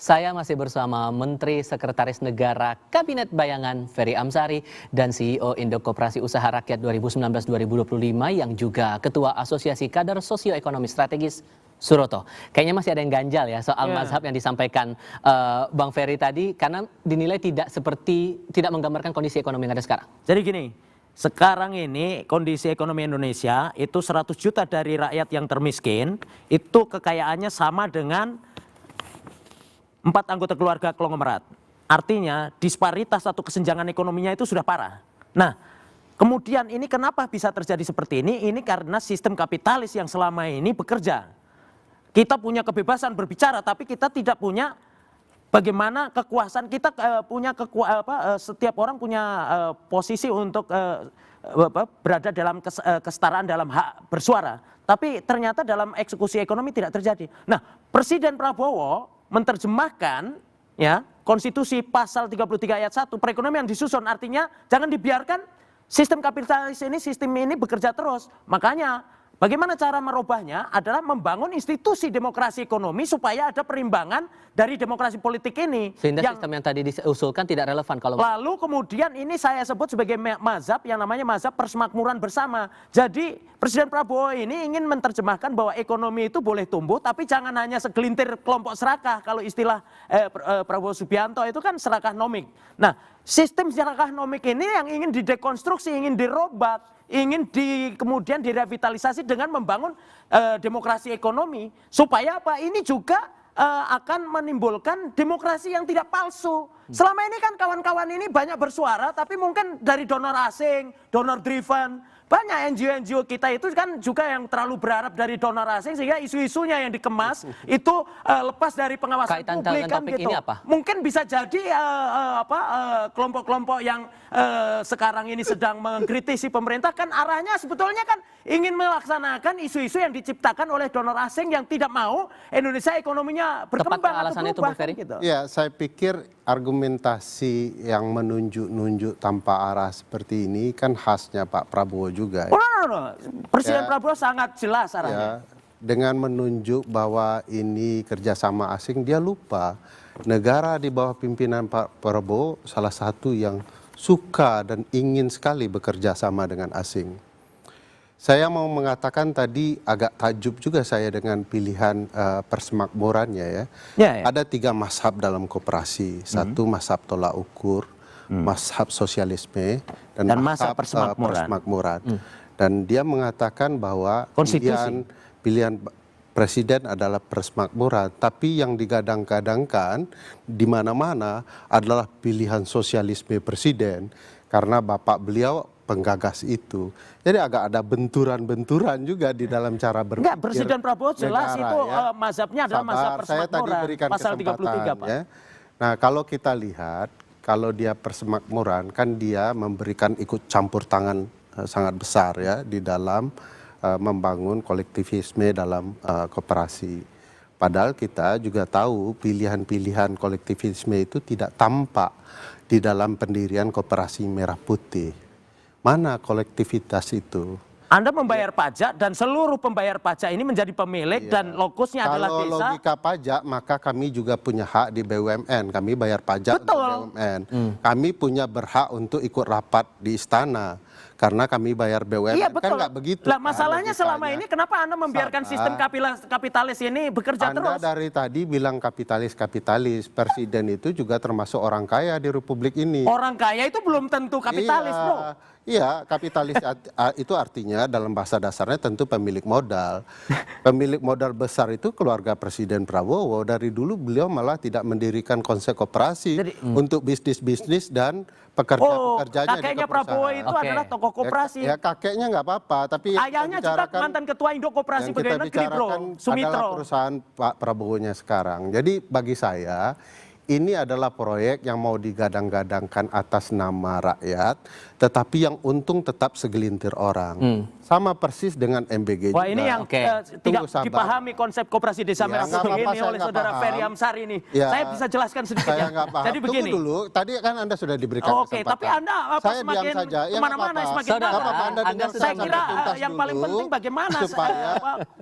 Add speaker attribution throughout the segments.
Speaker 1: Saya masih bersama Menteri Sekretaris Negara Kabinet Bayangan Ferry Amsari dan CEO Indo Koperasi Usaha Rakyat 2019-2025 yang juga Ketua Asosiasi Kader Sosioekonomi Strategis Suroto. Kayaknya masih ada yang ganjal ya soal mazhab yang disampaikan Bang Ferry tadi karena dinilai tidak menggambarkan kondisi ekonomi yang ada sekarang.
Speaker 2: Jadi gini, sekarang ini kondisi ekonomi Indonesia itu 100 juta dari rakyat yang termiskin itu kekayaannya sama dengan 4 anggota keluarga konglomerat. Artinya disparitas atau kesenjangan ekonominya itu sudah parah. Nah, kemudian ini kenapa bisa terjadi seperti ini? Ini karena sistem kapitalis yang selama ini bekerja. Kita punya kebebasan berbicara, tapi kita tidak punya bagaimana kekuasaan. Kita punya setiap orang punya posisi untuk berada dalam kesetaraan dalam hak bersuara. Tapi ternyata dalam eksekusi ekonomi tidak terjadi. Nah, Presiden Prabowo menerjemahkan ya konstitusi pasal 33 ayat 1 perekonomian disusun, artinya jangan dibiarkan sistem kapitalis ini, sistem ini bekerja terus. Makanya bagaimana cara merubahnya adalah membangun institusi demokrasi ekonomi supaya ada perimbangan dari demokrasi politik ini.
Speaker 1: Sehingga sistem yang tadi diusulkan tidak relevan kalau
Speaker 2: lalu kemudian ini saya sebut sebagai mazhab yang namanya mazhab persemakmuran bersama. Jadi Presiden Prabowo ini ingin menerjemahkan bahwa ekonomi itu boleh tumbuh tapi jangan hanya segelintir kelompok serakah. Kalau istilah Prabowo Subianto itu kan serakah nomik. Nah, sistem serakah nomik ini yang ingin didekonstruksi, ingin dirobat, ingin kemudian direvitalisasi dengan membangun demokrasi ekonomi supaya apa? Ini juga akan menimbulkan demokrasi yang tidak palsu. Selama ini kan kawan-kawan ini banyak bersuara tapi mungkin dari donor asing, donor driven. Banyak NGO-NGO kita itu kan juga yang terlalu berharap dari donor asing sehingga isu-isunya yang dikemas itu lepas dari pengawasan publik kan gitu. Mungkin bisa jadi kelompok-kelompok yang sekarang ini sedang mengkritisi pemerintah kan arahnya sebetulnya kan ingin melaksanakan isu-isu yang diciptakan oleh donor asing yang tidak mau Indonesia ekonominya berkembang atau berubah kan gitu.
Speaker 3: Ya, saya pikir argumentasi yang menunjuk-nunjuk tanpa arah seperti ini kan khasnya Pak Prabowo juga.
Speaker 2: Presiden Prabowo sangat jelas arahnya.
Speaker 3: Dengan menunjuk bahwa ini kerjasama asing, dia lupa negara di bawah pimpinan Pak Prabowo salah satu yang suka dan ingin sekali bekerja sama dengan asing. Saya mau mengatakan tadi agak takjub juga saya dengan pilihan persemakmurannya ya. Ada 3 mazhab dalam koperasi. Satu mazhab tolak ukur, mazhab sosialisme, dan mazhab persemakmuran. Dan dia mengatakan bahwa pilihan presiden adalah persemakmuran. Tapi yang digadang-gadangkan di mana-mana adalah pilihan sosialisme presiden. Karena bapak beliau penggagas itu. Jadi agak ada benturan-benturan juga di dalam cara berpikir.
Speaker 2: Enggak, Presiden Prabowo jelas negara, itu mazhabnya adalah mazhab persemakmuran.
Speaker 3: Saya tadi berikan
Speaker 2: pasal 33, Pak.
Speaker 3: Ya. Nah, kalau kita lihat, kalau dia persemakmuran, kan dia memberikan ikut campur tangan sangat besar ya di dalam membangun kolektivisme dalam koperasi. Padahal kita juga tahu pilihan-pilihan kolektivisme itu tidak tampak di dalam pendirian Koperasi Merah Putih. Mana kolektivitas itu?
Speaker 2: Anda membayar pajak dan seluruh pembayar pajak ini menjadi pemilik dan lokusnya adalah desa.
Speaker 3: Kalau logika pajak maka kami juga punya hak di BUMN. Kami bayar pajak untuk BUMN. Kami punya berhak untuk ikut rapat di istana. Karena kami bayar BUMN.
Speaker 2: Iya, betul.
Speaker 3: Kan nggak begitu.
Speaker 2: Lah masalahnya selama ini kenapa Anda membiarkan sistem kapitalis ini bekerja terus?
Speaker 3: Anda dari tadi bilang kapitalis. Presiden itu juga termasuk orang kaya di Republik ini.
Speaker 2: Orang kaya itu belum tentu kapitalis, bro.
Speaker 3: Iya, kapitalis itu artinya dalam bahasa dasarnya tentu pemilik modal. Pemilik modal besar itu keluarga Presiden Prabowo. Dari dulu beliau malah tidak mendirikan konsep koperasi untuk bisnis-bisnis dan pekerja-pekerjanya.
Speaker 2: Kakeknya Prabowo itu adalah tokoh koperasi.
Speaker 3: Ya kakeknya nggak apa-apa, tapi
Speaker 2: ayahnya juga mantan ketua Indo Koperasi Pegawai Negeri, bro. Sumitro.
Speaker 3: Adalah perusahaan Pak Prabowo-nya sekarang. Jadi bagi saya ini adalah proyek yang mau digadang-gadangkan atas nama rakyat, tetapi yang untung tetap segelintir orang. sama persis dengan MBG
Speaker 2: Wah
Speaker 3: juga.
Speaker 2: ini yang
Speaker 1: Oke.
Speaker 2: tidak
Speaker 3: Tunggu, sabar.
Speaker 2: dipahami konsep koperasi desa
Speaker 3: Ya,
Speaker 2: merah
Speaker 3: nggak
Speaker 2: putih
Speaker 3: apa-apa,
Speaker 2: ini
Speaker 3: saya
Speaker 2: oleh
Speaker 3: nggak
Speaker 2: saudara
Speaker 3: paham.
Speaker 2: Ferry Amsari ini.
Speaker 3: Ya,
Speaker 2: Saya bisa jelaskan sedikit
Speaker 3: Saya
Speaker 2: ya.
Speaker 3: nggak paham.
Speaker 2: Jadi begini.
Speaker 3: Tunggu dulu, tadi kan Anda sudah diberikan
Speaker 2: Oke,
Speaker 3: kesempatan.
Speaker 2: tapi Anda
Speaker 3: saya
Speaker 2: semakin
Speaker 3: diam saja. Ya, nggak
Speaker 2: kemana-mana
Speaker 3: apa-apa.
Speaker 2: semakin
Speaker 1: Saudara,
Speaker 2: marah.
Speaker 3: Nggak apa-apa, Anda
Speaker 1: Anda
Speaker 3: dengar
Speaker 1: sudah
Speaker 2: Saya
Speaker 3: sampai
Speaker 2: kira
Speaker 3: tuntas
Speaker 2: yang paling
Speaker 3: dulu,
Speaker 2: penting bagaimana
Speaker 3: supaya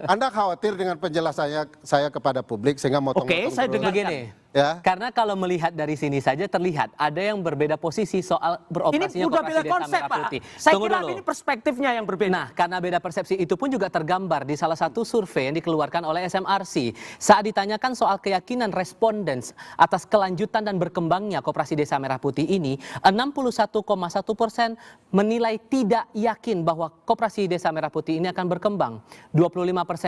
Speaker 3: Anda khawatir dengan penjelasannya saya kepada publik sehingga motong-motong
Speaker 2: saya
Speaker 3: terus.
Speaker 2: dengar.
Speaker 1: Begini,
Speaker 3: Ya.
Speaker 1: karena kalau melihat dari sini saja terlihat ada yang berbeda posisi soal
Speaker 2: ini
Speaker 1: beroperasinya
Speaker 2: udah
Speaker 1: koperasi
Speaker 2: beda
Speaker 1: desa
Speaker 2: konsep
Speaker 1: merah
Speaker 2: Pak.
Speaker 1: putih.
Speaker 2: Saya
Speaker 1: Tunggu
Speaker 2: kira
Speaker 1: dulu.
Speaker 2: ini perspektifnya yang berbeda.
Speaker 1: Nah, karena beda persepsi itu pun juga tergambar di salah satu survei yang dikeluarkan oleh SMRC. Saat ditanyakan soal keyakinan responden atas kelanjutan dan berkembangnya koperasi desa merah putih ini, 61,1% menilai tidak yakin bahwa koperasi desa merah putih ini akan berkembang. 25%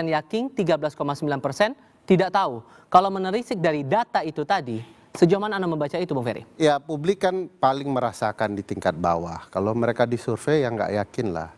Speaker 1: yakin, 13,9% tidak tahu. Kalau menelisik dari data itu tadi, sejauh mana Anda membaca itu, Bung Ferry?
Speaker 3: Ya, publik kan paling merasakan di tingkat bawah. Kalau mereka disurvei ya nggak yakin lah.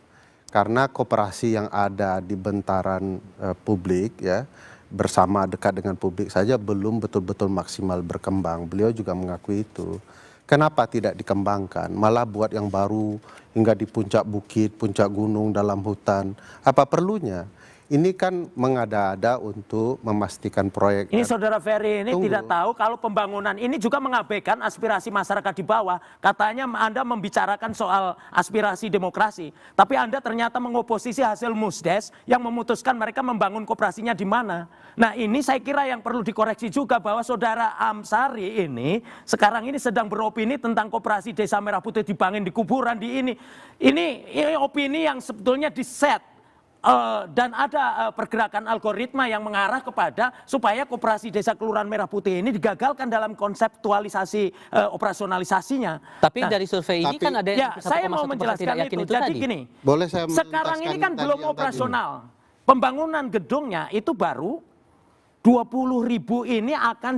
Speaker 3: Karena koperasi yang ada di bentaran publik ya, bersama dekat dengan publik saja belum betul-betul maksimal berkembang. Beliau juga mengakui itu. Kenapa tidak dikembangkan? Malah buat yang baru hingga di puncak bukit, puncak gunung, dalam hutan. Apa perlunya? Ini kan mengada-ada untuk memastikan proyek.
Speaker 2: Ini saudara Ferry ini
Speaker 3: Tunggu.
Speaker 2: tidak tahu kalau pembangunan ini juga mengabaikan aspirasi masyarakat di bawah. Katanya Anda membicarakan soal aspirasi demokrasi. Tapi Anda ternyata mengoposisi hasil Musdes yang memutuskan mereka membangun koperasinya di mana. Nah ini saya kira yang perlu dikoreksi juga bahwa saudara Amsari ini sekarang ini sedang beropini tentang koperasi desa merah putih dibangun di kuburan di ini. Ini opini yang sebetulnya diset. Dan ada pergerakan algoritma yang mengarah kepada supaya koperasi desa kelurahan merah putih ini digagalkan dalam konseptualisasi operasionalisasinya.
Speaker 1: Tapi
Speaker 2: Nah,
Speaker 1: dari survei ini
Speaker 3: tapi-
Speaker 1: kan ada
Speaker 2: ya,
Speaker 1: yang
Speaker 2: saya mau
Speaker 1: 1,1%
Speaker 2: menjelaskan
Speaker 1: tidak yakin
Speaker 2: itu. Jadi
Speaker 1: tadi.
Speaker 2: gini,
Speaker 3: Boleh saya
Speaker 2: sekarang ini
Speaker 3: menuntaskan
Speaker 2: kan
Speaker 3: tadi
Speaker 2: belum
Speaker 3: yang tadi?
Speaker 2: operasional. Pembangunan gedungnya itu baru 20.000 ini akan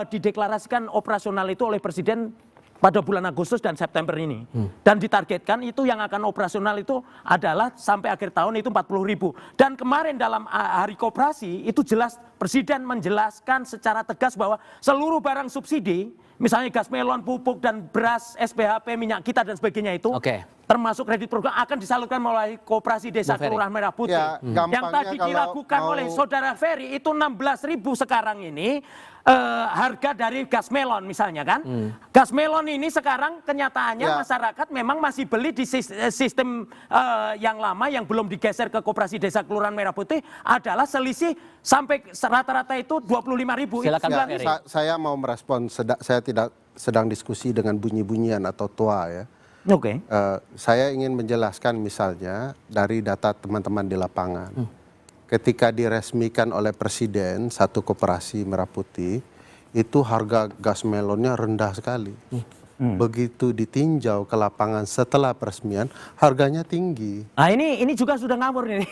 Speaker 2: dideklarasikan operasional itu oleh Presiden pada bulan Agustus dan September ini. Dan ditargetkan itu yang akan operasional itu adalah sampai akhir tahun itu 40.000. Dan kemarin dalam hari koperasi itu jelas Presiden menjelaskan secara tegas bahwa seluruh barang subsidi, misalnya gas melon, pupuk dan beras, SPHP, minyak kita dan sebagainya itu,
Speaker 1: Oke.
Speaker 2: termasuk kredit program akan disalurkan melalui koperasi desa
Speaker 1: Bung Ferry.
Speaker 2: Kelurahan Merah Putih.
Speaker 3: Ya,
Speaker 2: Yang
Speaker 3: gampangnya
Speaker 2: tadi
Speaker 3: kalau
Speaker 2: diragukan
Speaker 3: mau-
Speaker 2: oleh saudara Ferry itu 16.000 sekarang ini harga dari gas melon misalnya kan. Gas melon ini sekarang kenyataannya
Speaker 3: Ya.
Speaker 2: masyarakat memang masih beli di sistem yang lama yang belum digeser ke koperasi desa Kelurahan Merah Putih adalah selisih sampai rata-rata itu 25.000.
Speaker 1: Silakan,
Speaker 3: Ya,
Speaker 1: Pak Ferry.
Speaker 3: saya mau merespon, saya tidak sedang diskusi dengan bunyi-bunyian atau tua ya.
Speaker 2: Oke.
Speaker 3: Saya ingin menjelaskan misalnya dari data teman-teman di lapangan. Ketika diresmikan oleh Presiden satu koperasi merah putih, itu harga gas melonnya rendah sekali. Begitu ditinjau ke lapangan setelah peresmian, harganya tinggi.
Speaker 2: Nah ini juga sudah ngawur ini.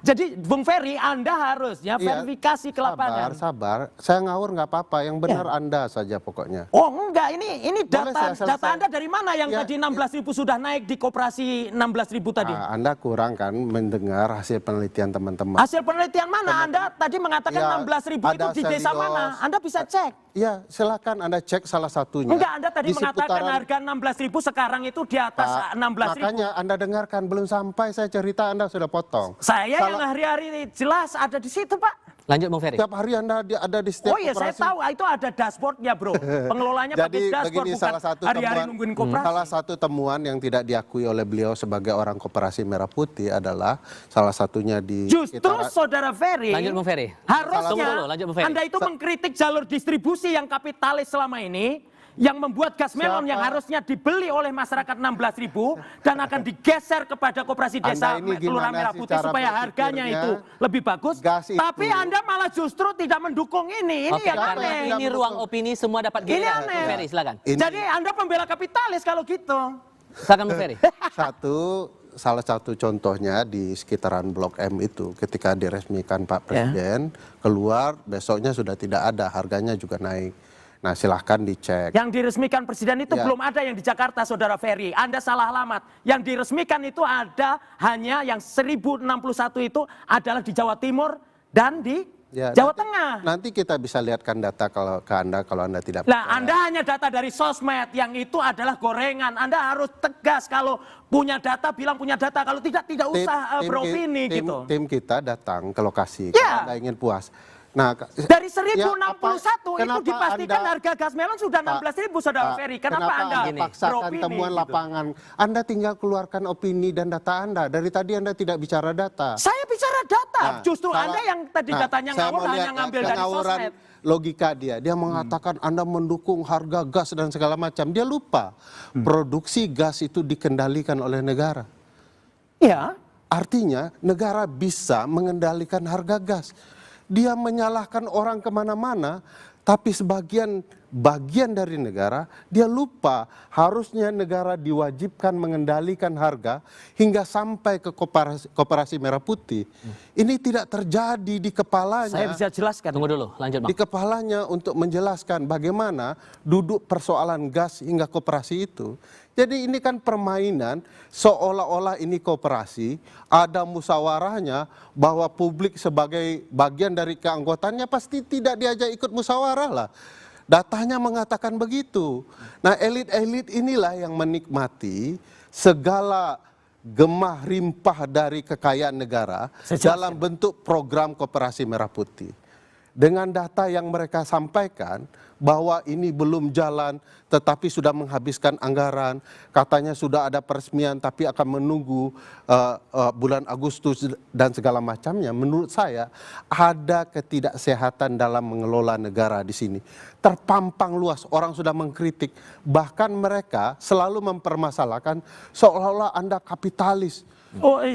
Speaker 2: Jadi Bung Ferry Anda harusnya
Speaker 3: Iya,
Speaker 2: verifikasi ke lapangan.
Speaker 3: Sabar. Saya ngawur nggak apa-apa, yang benar Anda saja pokoknya.
Speaker 2: Oh enggak, ini
Speaker 3: Boleh saya
Speaker 2: data
Speaker 3: selesai?
Speaker 2: Anda dari mana yang
Speaker 3: Ya,
Speaker 2: tadi 16.000 sudah naik di koperasi 16.000 tadi?
Speaker 3: Anda kurang kan mendengar hasil penelitian teman-teman.
Speaker 2: Hasil penelitian mana? Anda tadi mengatakan
Speaker 3: Ya,
Speaker 2: 16.000 itu
Speaker 3: ada
Speaker 2: di desa
Speaker 3: Selios.
Speaker 2: mana? Anda bisa cek.
Speaker 3: Ya, silakan Anda cek salah satunya.
Speaker 2: Enggak, Anda tadi
Speaker 3: Di
Speaker 2: mengatakan
Speaker 3: seputaran-
Speaker 2: harga 16.000 sekarang itu di atas
Speaker 3: Pak,
Speaker 2: 16.000.
Speaker 3: makanya Anda dengarkan, belum sampai saya cerita Anda sudah potong.
Speaker 2: Saya yang hari-hari jelas ada di situ, Pak.
Speaker 1: Lanjut, Bung Ferry.
Speaker 3: Setiap hari Anda ada di setiap
Speaker 2: Oh iya, saya
Speaker 3: koperasi.
Speaker 2: tahu itu ada dashboardnya, bro. Pengelolanya pakai
Speaker 3: Jadi
Speaker 2: dashboard,
Speaker 3: begini,
Speaker 2: bukan
Speaker 3: salah satu
Speaker 2: hari-hari
Speaker 3: temuan,
Speaker 2: nungguin koperasi.
Speaker 3: salah satu temuan yang tidak diakui oleh beliau sebagai orang koperasi merah putih adalah salah satunya di
Speaker 2: Justru
Speaker 3: sekitaran-
Speaker 2: saudara Ferry,
Speaker 1: Lanjut, Bung Ferry.
Speaker 2: harusnya
Speaker 1: Tunggu dulu, lanjut, Bung Ferry.
Speaker 2: Anda itu mengkritik jalur distribusi yang kapitalis selama ini, yang membuat gas melon
Speaker 3: Siapa?
Speaker 2: yang harusnya dibeli oleh masyarakat 16.000 dan akan digeser kepada koperasi desa
Speaker 3: Anda ini
Speaker 2: Kelurahan
Speaker 3: gimana
Speaker 2: Merah
Speaker 3: sih
Speaker 2: Putih
Speaker 3: cara
Speaker 2: supaya harganya
Speaker 3: berpikirnya?
Speaker 2: itu lebih bagus.
Speaker 3: Gas itu-
Speaker 2: Tapi Anda malah justru tidak mendukung ini. Ini
Speaker 1: Oke,
Speaker 2: yang
Speaker 1: karena
Speaker 2: aneh.
Speaker 1: ini ruang opini semua dapat
Speaker 2: Ini
Speaker 1: giliran.
Speaker 2: aneh.
Speaker 1: Bung Ferry, silakan.
Speaker 3: Ini-
Speaker 2: Jadi Anda pembela kapitalis kalau gitu.
Speaker 1: Silakan, Bung Ferry.
Speaker 3: Salah satu contohnya di sekitaran Blok M itu ketika diresmikan Pak Presiden keluar besoknya sudah tidak ada, harganya juga naik. Nah, silahkan dicek.
Speaker 2: Yang diresmikan Presiden itu
Speaker 3: Ya.
Speaker 2: belum ada yang di Jakarta, saudara Ferry. Anda salah alamat. Yang diresmikan itu ada hanya yang 1061 itu adalah di Jawa Timur dan di
Speaker 3: Ya,
Speaker 2: Jawa Tengah.
Speaker 3: Nanti kita bisa lihatkan data kalau Anda tidak
Speaker 2: Nah,
Speaker 3: percaya.
Speaker 2: Anda hanya data dari sosmed, yang itu adalah gorengan. Anda harus tegas kalau punya data, bilang punya data. Kalau tidak usah beropini gitu.
Speaker 3: Tim kita datang ke lokasi
Speaker 2: Ya.
Speaker 3: kalau Anda ingin puas. Nah,
Speaker 2: Dari
Speaker 3: ya,
Speaker 2: 1061 itu
Speaker 3: kenapa
Speaker 2: dipastikan
Speaker 3: Anda-
Speaker 2: harga gas melon sudah 16.000, Saudara Ferry. Kenapa Anda
Speaker 3: paksakan
Speaker 2: beropini
Speaker 3: temuan
Speaker 2: gitu?
Speaker 3: lapangan? Anda tinggal keluarkan opini dan data Anda. Dari tadi Anda tidak bicara data.
Speaker 2: Saya bicara data.
Speaker 3: Nah,
Speaker 2: Justru
Speaker 3: salah-
Speaker 2: Anda yang tadi datanya
Speaker 3: saya
Speaker 2: ngawur
Speaker 3: mau
Speaker 2: hanya
Speaker 3: lihat
Speaker 2: ngambil dari
Speaker 3: pengawuran
Speaker 2: sosmed.
Speaker 3: logika dia. Dia mengatakan Anda mendukung harga gas dan segala macam. Dia lupa produksi gas itu dikendalikan oleh negara.
Speaker 2: Ya.
Speaker 3: Artinya negara bisa mengendalikan harga gas. Dia menyalahkan orang kemana-mana, tapi bagian dari negara, dia lupa harusnya negara diwajibkan mengendalikan harga hingga sampai ke koperasi merah putih. Ini tidak terjadi di kepalanya.
Speaker 2: Saya bisa jelaskan.
Speaker 1: Tunggu dulu, lanjut Bang.
Speaker 3: Di kepalanya untuk menjelaskan bagaimana duduk persoalan gas hingga koperasi itu. Jadi ini kan permainan seolah-olah ini koperasi, ada musyawarahnya bahwa publik sebagai bagian dari keanggotaannya pasti tidak diajak ikut musyawarah lah. Datanya mengatakan begitu. Nah, elit-elit inilah yang menikmati segala gemah rimpah dari kekayaan negara dalam bentuk program koperasi merah putih. Dengan data yang mereka sampaikan bahwa ini belum jalan tetapi sudah menghabiskan anggaran, katanya sudah ada peresmian tapi akan menunggu bulan Agustus dan segala macamnya. Menurut saya ada ketidaksehatan dalam mengelola negara di sini. Terpampang luas, orang sudah mengkritik, bahkan mereka selalu mempermasalahkan seolah-olah Anda kapitalis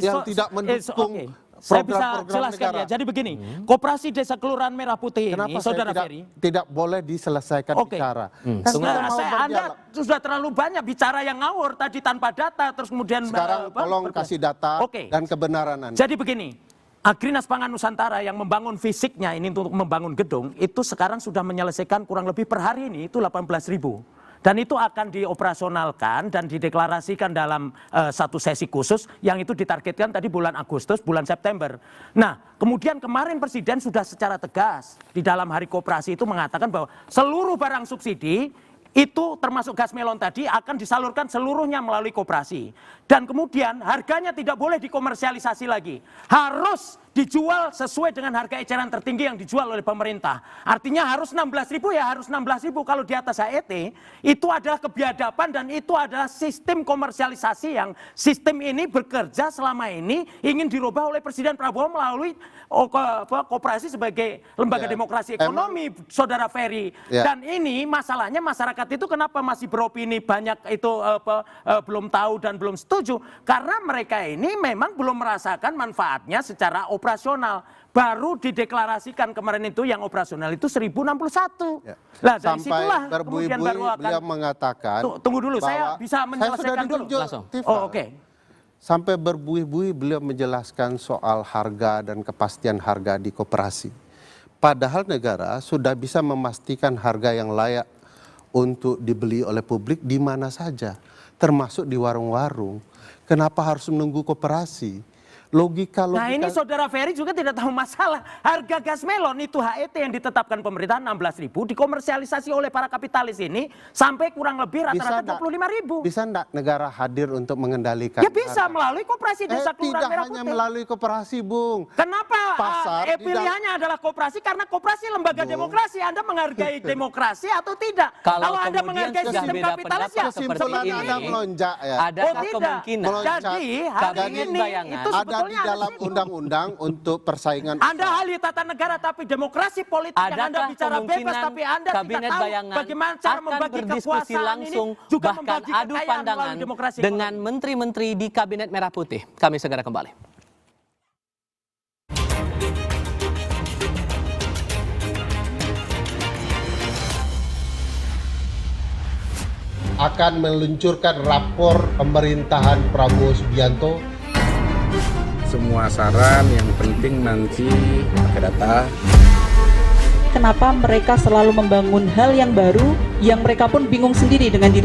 Speaker 3: yang tidak mendukung
Speaker 2: Saya bisa
Speaker 3: program-program
Speaker 2: jelaskan
Speaker 3: negara.
Speaker 2: ya. Jadi begini, Koperasi Desa Kelurahan Merah Putih
Speaker 3: Kenapa
Speaker 2: ini,
Speaker 3: saya
Speaker 2: Saudara Ferry.
Speaker 3: tidak boleh diselesaikan
Speaker 2: Oke.
Speaker 3: bicara?
Speaker 2: Anda sudah terlalu banyak bicara yang ngawur tadi tanpa data, terus kemudian
Speaker 3: Sekarang tolong kasih data dan kebenaran Anda.
Speaker 2: Jadi begini, Agrinas Pangan Nusantara yang membangun fisiknya ini untuk membangun gedung, itu sekarang sudah menyelesaikan kurang lebih per hari ini itu 18.000. Dan itu akan dioperasionalkan dan dideklarasikan dalam satu sesi khusus yang itu ditargetkan tadi bulan Agustus, bulan September. Nah, kemudian kemarin Presiden sudah secara tegas di dalam Hari Koperasi itu mengatakan bahwa seluruh barang subsidi itu termasuk gas melon tadi akan disalurkan seluruhnya melalui koperasi. Dan kemudian harganya tidak boleh dikomersialisasi lagi. Harus dijual sesuai dengan harga eceran tertinggi yang dijual oleh pemerintah. Artinya harus 16.000 ya harus 16.000. Kalau di atas HET itu adalah kebiadaban dan itu adalah sistem komersialisasi yang sistem ini bekerja selama ini ingin dirubah oleh Presiden Prabowo melalui koperasi sebagai lembaga demokrasi ekonomi, Saudara Ferry. Dan ini masalahnya masyarakat itu kenapa masih beropini banyak itu belum tahu dan belum setuju karena mereka ini memang belum merasakan manfaatnya secara operasional. Baru dideklarasikan kemarin itu yang operasional itu 1061. Nah, dari situlah kemudian baru akan
Speaker 3: beliau mengatakan
Speaker 2: tunggu dulu saya bisa menyelesaikan dulu
Speaker 3: langsung. Sampai berbuih-buih beliau menjelaskan soal harga dan kepastian harga di koperasi. Padahal negara sudah bisa memastikan harga yang layak untuk dibeli oleh publik di mana saja, termasuk di warung-warung. Kenapa harus menunggu koperasi? Logika.
Speaker 2: Nah ini Saudara Ferry juga tidak tahu masalah. Harga gas melon itu HET yang ditetapkan pemerintah 16.000 dikomersialisasi oleh para kapitalis ini sampai kurang lebih rata-rata 25.000.
Speaker 3: Bisa enggak negara hadir untuk mengendalikan?
Speaker 2: Ya bisa melalui koperasi Desa Kelurahan Merah Putih.
Speaker 3: Tidak hanya melalui koperasi, Bung.
Speaker 2: Kenapa pilihannya adalah koperasi? Karena koperasi lembaga demokrasi. Anda menghargai demokrasi atau tidak?
Speaker 1: Kalau
Speaker 2: Anda menghargai sistem kapitalis ya
Speaker 3: kesimpulan Anda melonjak ya.
Speaker 1: Adakah kemungkinan
Speaker 2: jadi hari ini itu
Speaker 3: ada di dalam undang-undang untuk persaingan
Speaker 2: Anda ahli tata negara tapi demokrasi politik yang Anda bicara bebas tapi Anda
Speaker 1: Kabinet
Speaker 2: tidak tahu
Speaker 1: Bayangan
Speaker 2: bagaimana cara
Speaker 1: akan
Speaker 2: membagi
Speaker 1: berdiskusi
Speaker 2: kekuasaan
Speaker 1: langsung
Speaker 2: ini juga
Speaker 1: bahkan
Speaker 2: membagi
Speaker 1: adu
Speaker 2: kekayaan
Speaker 1: pandangan
Speaker 2: melalui demokrasi
Speaker 1: dengan menteri-menteri di Kabinet Merah Putih. Kami segera kembali.
Speaker 3: akan meluncurkan rapor pemerintahan Prabowo Subianto.
Speaker 4: Semua saran yang penting nanti pakai data.
Speaker 5: Kenapa mereka selalu membangun hal yang baru yang mereka pun bingung sendiri dengan diri